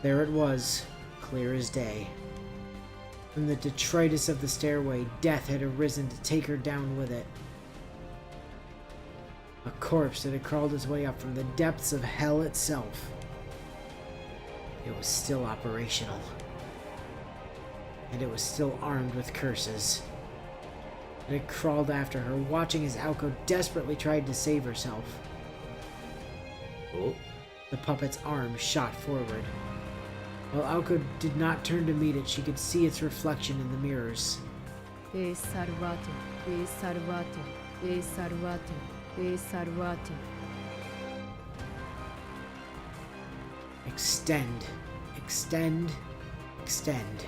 There it was, clear as day. From the detritus of the stairway, death had arisen to take her down with it. A corpse that had crawled its way up from the depths of hell itself. It was still operational. And it was still armed with curses. It had crawled after her, watching as Aoko desperately tried to save herself. Oh. The puppet's arm shot forward. While Aoko did not turn to meet it, she could see its reflection in the mirrors. E salvato, e salvato, e salvato, e salvato. Extend, extend, extend.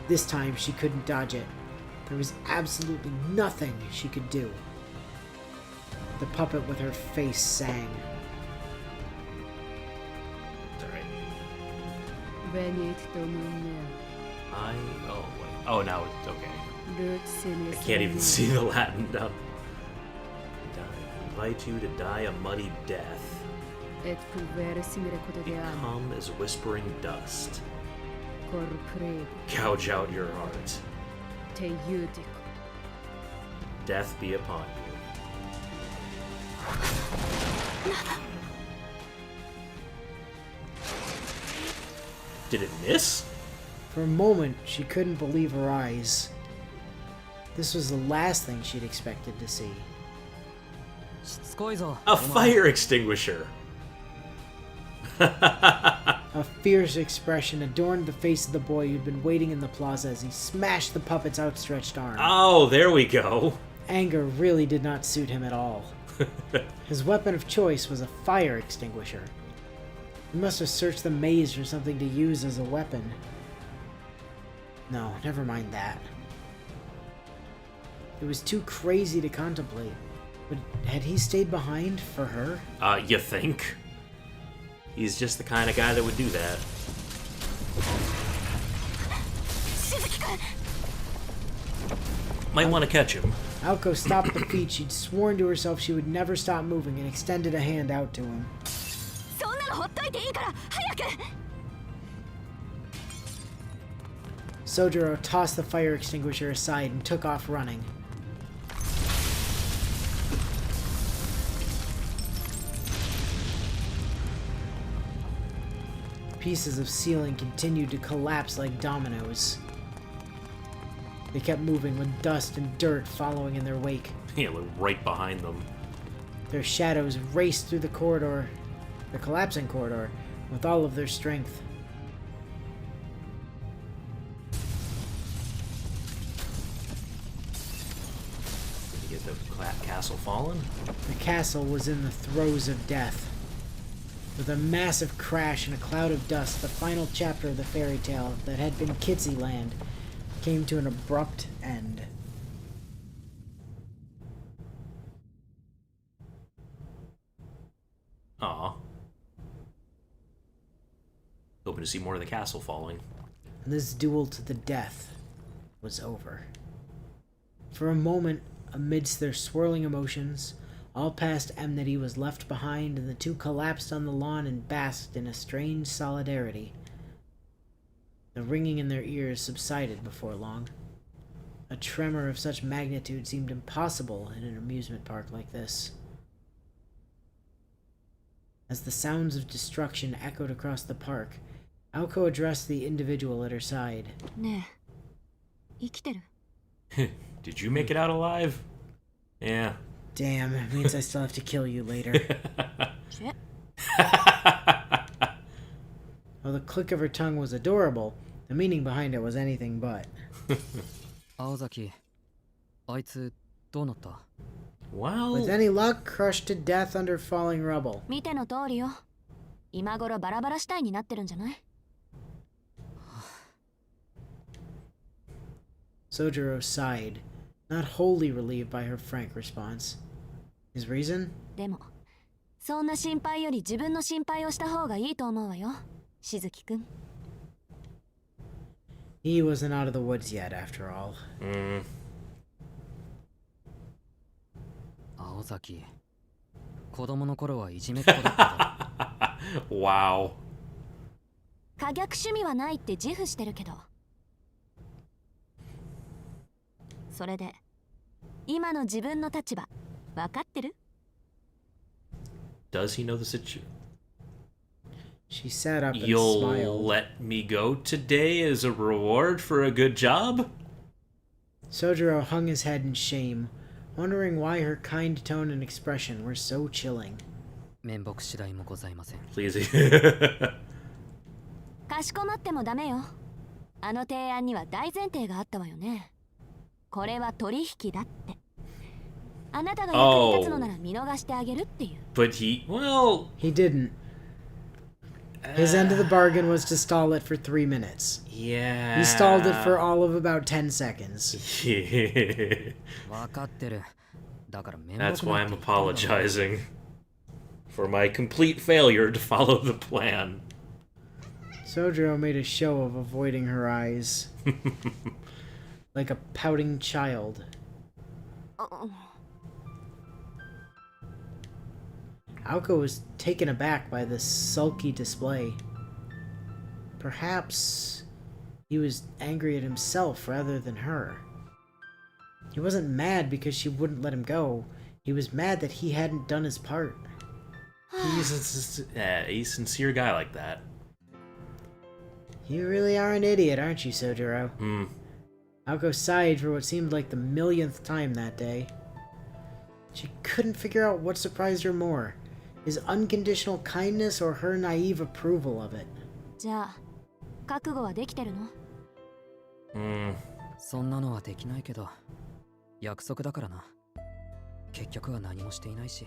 This time she couldn't dodge it. There was absolutely nothing she could do. The puppet with her face sang. Venit Domine. Oh, now it's okay. I can't even see the Latin now. Invite you to die a muddy death. Et pulvere simile coda de anno. Come as whispering dust. Cor credo. Gouge out your heart. Te judico. Death be upon you. Did it miss? For a moment, she couldn't believe her eyes. This was the last thing she'd expected to see. A fire extinguisher! A fierce expression adorned the face of the boy who'd been waiting in the plaza as he smashed the puppet's outstretched arm. Oh, there we go. Anger really did not suit him at all. His weapon of choice was a fire extinguisher. He must have searched the maze for something to use as a weapon. No, never mind that. It was too crazy to contemplate. But had he stayed behind for her? You think? He's just the kind of guy that would do that. Might want to catch him. Aoko stopped the feat she'd sworn to herself she would never stop moving and extended a hand out to him. Soujuuro tossed the fire extinguisher aside and took off running. Pieces of ceiling continued to collapse like dominoes. They kept moving with dust and dirt following in their wake. Yeah, look right behind them. Their shadows raced through the corridor, the collapsing corridor, with all of their strength. Did you get the castle fallen? The castle was in the throes of death. With a massive crash and a cloud of dust, the final chapter of the fairy tale that had been Kitsy Land came to an abrupt end. Aw. Hoping to see more of the castle falling. And this duel to the death was over. For a moment, amidst their swirling emotions, all past enmity was left behind, and the two collapsed on the lawn and basked in a strange solidarity. The ringing in their ears subsided before long. A tremor of such magnitude seemed impossible in an amusement park like this. As the sounds of destruction echoed across the park, Aoko addressed the individual at her side. Did you make it out alive? Yeah. Damn, it means I still have to kill you later. While the click of her tongue was adorable, the meaning behind it was anything but. Well... With any luck, crushed to death under falling rubble. Soujuuro sighed, not wholly relieved by her frank response. His reason? He wasn't out of the woods yet, after all. Wow. 可逆趣味はないって自負してるけど。それで今の自分の立場分かってる？ Does he know the situation? She sat up and You'll smiled. let me go today as a reward for a good job? Soujuuro hung his head in shame, wondering why her kind tone and expression were so chilling. Please. かしこまってもダメよ。あの提案には大前提があったわよね。これは取引だって。あなたが役に立つのなら見逃してあげるっていう。But well... He didn't. His end of the bargain was to stall it for 3 minutes. Yeah. He stalled it for all of about 10 seconds. That's why I'm apologizing for my complete failure to follow the plan. Soujuuro made a show of avoiding her eyes. Like a pouting child. Aoko was taken aback by this sulky display. Perhaps he was angry at himself rather than her. He wasn't mad because she wouldn't let him go. He was mad that he hadn't done his part. He's a sincere guy like that. You really are an idiot, aren't you, Soujuuro? Aoko sighed for what seemed like the millionth time that day. She couldn't figure out what surprised her more, his unconditional kindness or her naive approval of it. じゃあ、覚悟はできてるの？そんなのはできないけど、約束だからな。結局は何もしていないし。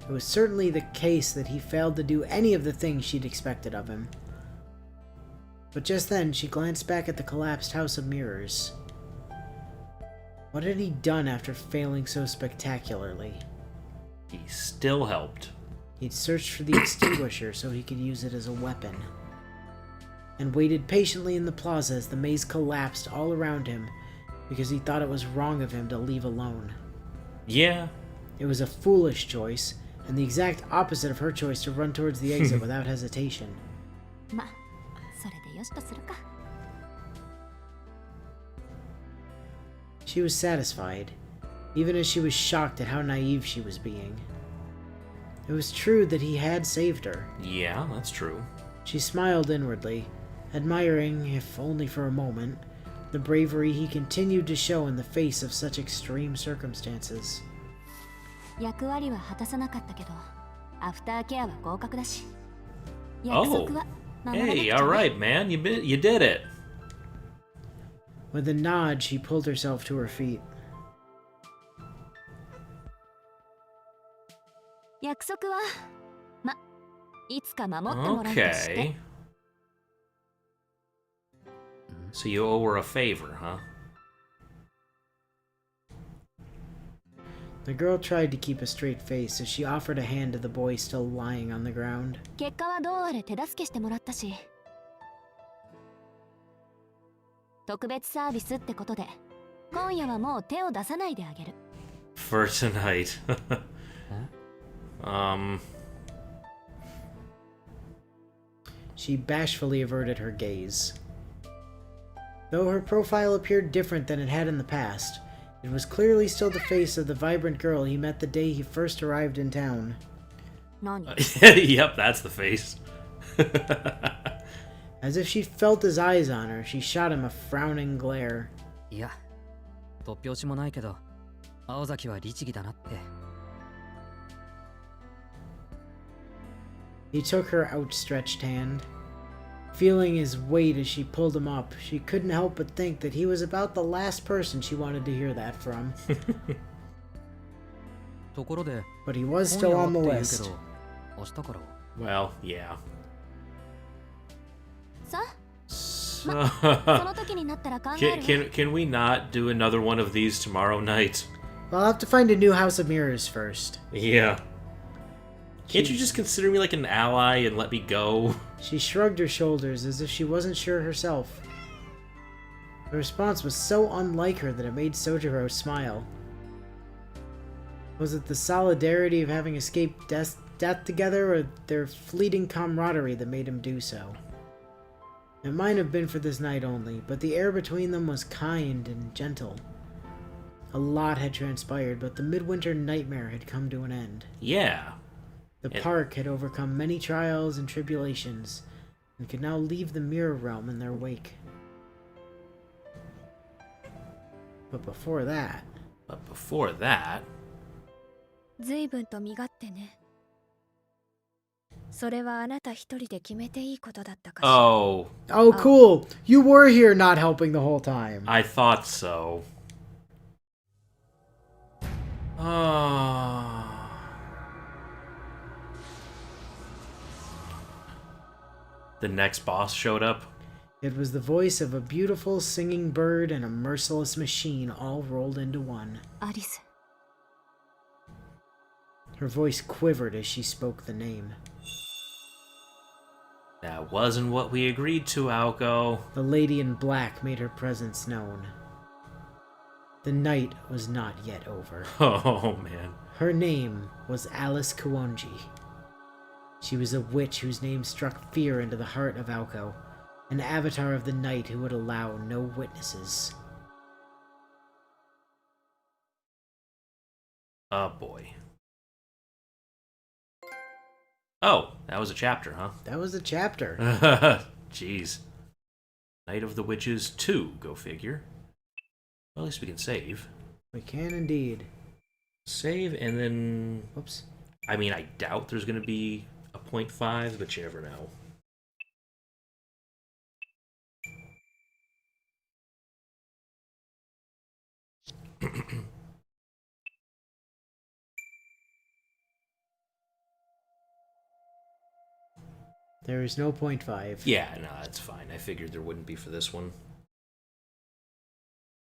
It was certainly the case that he failed to do any of the things she'd expected of him. But just then, she glanced back at the collapsed House of Mirrors. What had he done after failing so spectacularly? He still helped. He'd searched for the extinguisher so he could use it as a weapon, and waited patiently in the plaza as the maze collapsed all around him because he thought it was wrong of him to leave alone. Yeah. It was a foolish choice, and the exact opposite of her choice to run towards the exit without hesitation. ま、それでよしとするか。She was satisfied, even as she was shocked at how naive she was being. It was true that he had saved her. Yeah, that's true. She smiled inwardly, admiring, if only for a moment, the bravery he continued to show in the face of such extreme circumstances. 役割は果たさなかったけど、アフターケアは合格だし。約束は守らなくちゃね。Hey, alright, man. You did it. With a nod, she pulled herself to her feet. 約束は、ま、いつか守ってもらうとして。Okay. So you owe her a favor, huh? The girl tried to keep a straight face as she offered a hand to the boy still lying on the ground. 結果はどうあれ手助けしてもらったし。特別サービスってことで、今夜はもう手を出さないであげる。For tonight. She bashfully averted her gaze. Though her profile appeared different than it had in the past, it was clearly still the face of the vibrant girl he met the day he first arrived in town. 何？ Yep, that's the face. As if she felt his eyes on her, she shot him a frowning glare. いや、突拍子もないけど、青崎は律儀だなって。He took her outstretched hand. Feeling his weight as she pulled him up, she couldn't help but think that he was about the last person she wanted to hear that from. ところで、 But he was still on the list. 明日から。 Well, yeah. さ、 So, その時になったら考えるわ。 can we not do another one of these tomorrow night? Well, I'll have to find a new House of Mirrors first. Yeah. Can't you just consider me like an ally and let me go? She shrugged her shoulders as if she wasn't sure herself. The response was so unlike her that it made Soujuuro smile. Was it the solidarity of having escaped death death together or their fleeting camaraderie that made him do so. It might have been for this night only, but the air between them was kind and gentle. A lot had transpired, but the midwinter nightmare had come to an end. Yeah. The park had overcome many trials and tribulations, and could now leave the mirror realm in their wake. But before that... 随分と身勝手ね。それはあなた一人で決めていいことだったかしら。Oh, Oh, cool! You were here not helping the whole time. I thought so. The next boss showed up. It was the voice of a beautiful singing bird and a merciless machine all rolled into one. アリス。 Her voice quivered as she spoke the name. That wasn't what we agreed to, Aoko. The lady in black made her presence known. The night was not yet over. Oh, man. Her name was Alice Kuonji. She was a witch whose name struck fear into the heart of Aoko, an avatar of the night who would allow no witnesses. Oh, boy. Oh, that was a chapter, huh? That was a chapter. Jeez. Night of the Witches 2, go figure. Well, at least we can save. We can indeed. Save, and then... Whoops. I mean, I doubt there's going to be a 0.5, but you never know. There is no 0.5. Yeah, no, that's fine. I figured there wouldn't be for this one.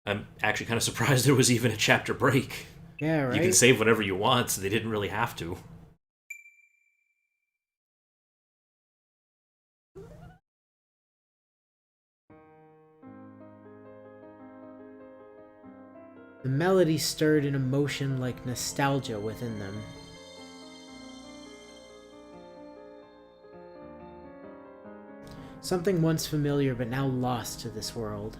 I'm actually kind of surprised there was even a chapter break. Yeah, right? You can save whatever you want, so they didn't really have to. The melody stirred an emotion like nostalgia within them. Something once familiar but now lost to this world.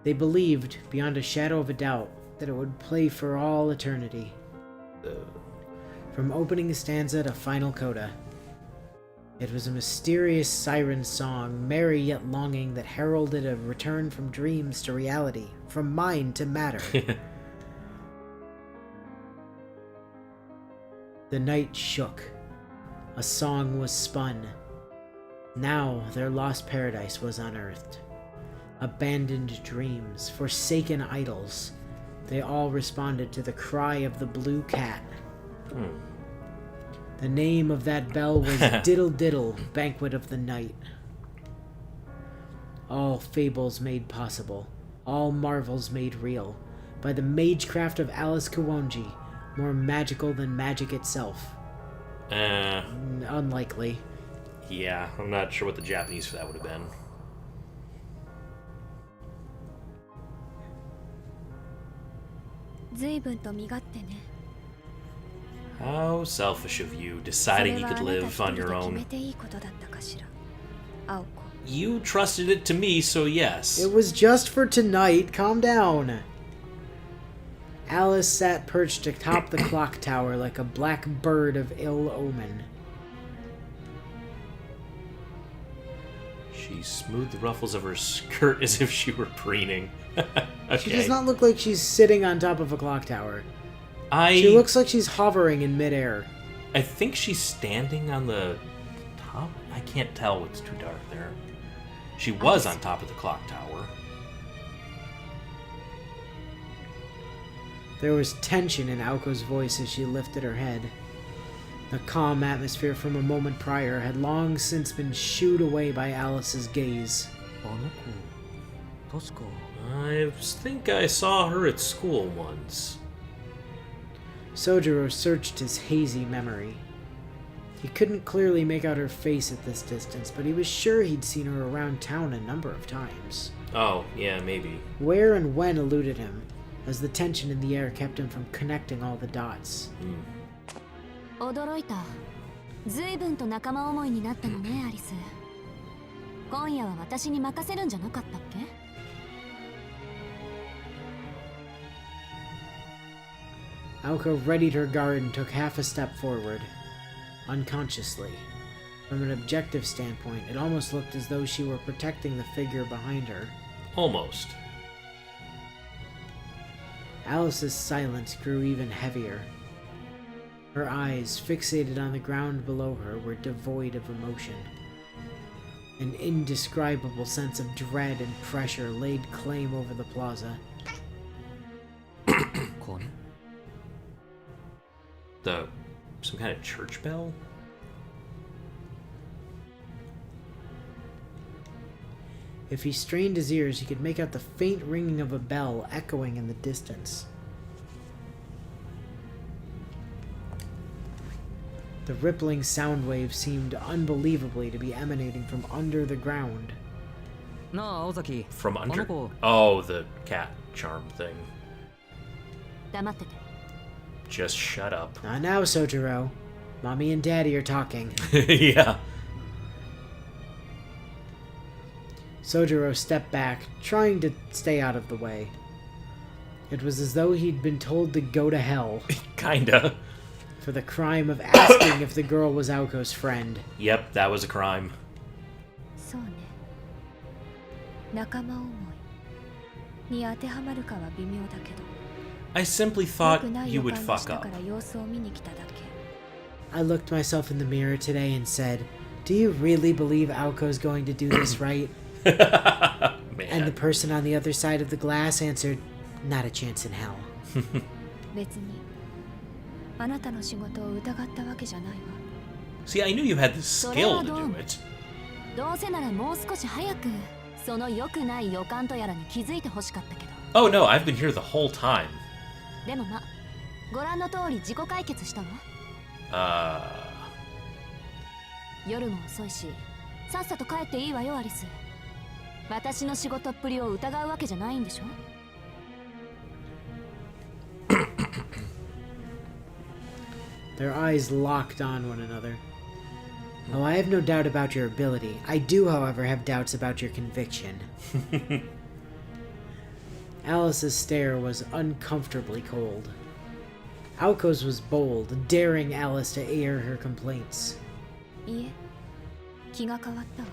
They believed, beyond a shadow of a doubt, that it would play for all eternity. From opening stanza to final coda. It was a mysterious siren song, merry yet longing, that heralded a return from dreams to reality, from mind to matter. The night shook. A song was spun. Now their lost paradise was unearthed. Abandoned dreams, forsaken idols. They all responded to the cry of the blue cat. The name of that bell was Diddle Diddle, Banquet of the Night. All fables made possible, all marvels made real, by the magecraft of Alice Kuonji, more magical than magic itself. Unlikely. Yeah, I'm not sure what the Japanese for that would have been. How selfish of you, deciding you could live on your own. You trusted it to me, so yes. It was just for tonight. Calm down. Alice sat perched atop the clock tower like a black bird of ill omen. She smoothed the ruffles of her skirt as if she were preening. Okay. She does not look like she's sitting on top of a clock tower. She She looks like she's hovering in midair. I think she's standing on the top. I can't tell. It's too dark there. She was on top of the clock tower. There was tension in Aoko's voice as she lifted her head. The calm atmosphere from a moment prior had long since been shooed away by Alice's gaze. I think I saw her at school once. Soujuuro searched his hazy memory. He couldn't clearly make out her face at this distance, but he was sure he'd seen her around town a number of times. Oh, yeah, maybe. Where and when eluded him, as the tension in the air kept him from connecting all the dots. 驚いた。随分と仲間思いになったのね、アリス。今夜は私に任せるんじゃなかったっけ？ Aoko readied her guard and took half a step forward, unconsciously. From an objective standpoint, it almost looked as though she were protecting the figure behind her. Almost. Alice's silence grew even heavier. Her eyes, fixated on the ground below her, were devoid of emotion. An indescribable sense of dread and pressure laid claim over the plaza. Some kind of church bell? If he strained his ears, he could make out the faint ringing of a bell echoing in the distance. The rippling sound waves seemed unbelievably to be emanating from under the ground. From under? Oh, the cat charm thing. Just shut up. Not now, Soujuuro. Mommy and Daddy are talking. Yeah. Soujuuro stepped back, trying to stay out of the way. It was as though he'd been told to go to hell. Kinda. For the crime of asking if the girl was Aoko's friend. Yep, that was a crime. I simply thought you would fuck up. I looked myself in the mirror today and said, "Do you really believe Aoko's going to do this right?" Man. And the person on the other side of the glass answered, "Not a chance in hell." See, I knew you had the skill to do it. どうせならもう少し早くその良くない予感とやらに気づいてほしかったけど。 Oh no, I've been here the whole time. でもま、ご覧の通り自己解決したわ。夜も遅いし、さっさと帰っていいわよ、アリス。私の仕事っぷりを疑うわけじゃないんでしょ? Their eyes locked on one another. Oh, I have no doubt about your ability. I do, however, have doubts about your conviction. Alice's stare was uncomfortably cold. Aoko's was bold, daring Alice to air her complaints. いえ、気が変わったわ。